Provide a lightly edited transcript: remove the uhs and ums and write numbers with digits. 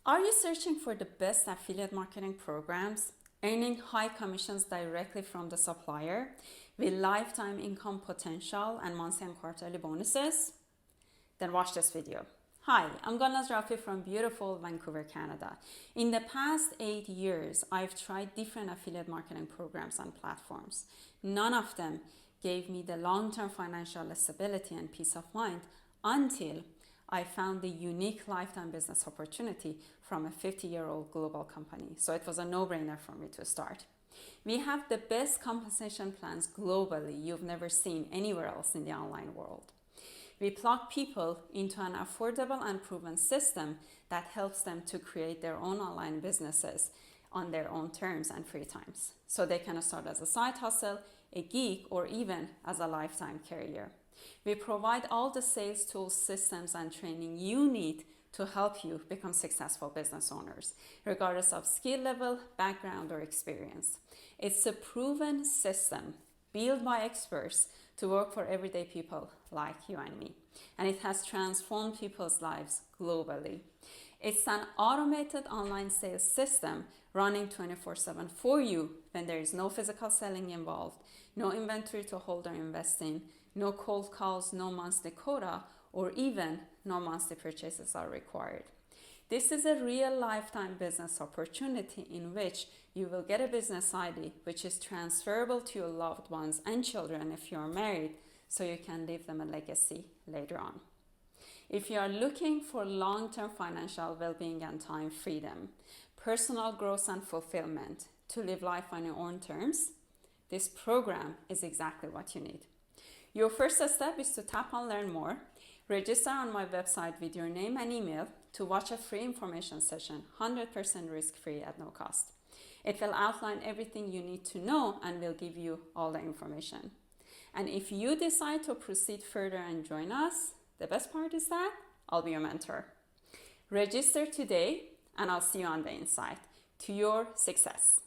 Are you searching for the best affiliate marketing programs, earning high commissions directly from the supplier with lifetime income potential and monthly and quarterly bonuses? Then watch this video. Hi, I'm Gulnaz Rafi from beautiful Vancouver, Canada. In the past 8 years, I've tried different affiliate marketing programs and platforms. None of them gave me the long-term financial stability and peace of mind until I found the unique lifetime business opportunity from a 50-year-old global company. So it was a no-brainer for me to start. We have the best compensation plans globally you've never seen anywhere else in the online world. We plug people into an affordable and proven system that helps them to create their own online businesses on their own terms and free times. So they can start as a side hustle, a gig, or even as a lifetime career. We provide all the sales tools, systems, and training you need to help you become successful business owners, regardless of skill level, background, or experience. It's a proven system built by experts to work for everyday people like you and me. And it has transformed people's lives globally. It's an automated online sales system running 24/7 for you when there is no physical selling involved, no inventory to hold or invest in, no cold calls, no monthly quota, or even no monthly purchases are required. This is a real lifetime business opportunity in which you will get a business ID which is transferable to your loved ones and children if you are married, so you can leave them a legacy later on. If you are looking for long-term financial well-being and time freedom, personal growth and fulfillment to live life on your own terms, this program is exactly what you need. Your first step is to tap on Learn More. Register on my website with your name and email to watch a free information session, 100% risk-free at no cost. It will outline everything you need to know and will give you all the information. And if you decide to proceed further and join us, the best part is that I'll be your mentor. Register today and I'll see you on the inside to your success.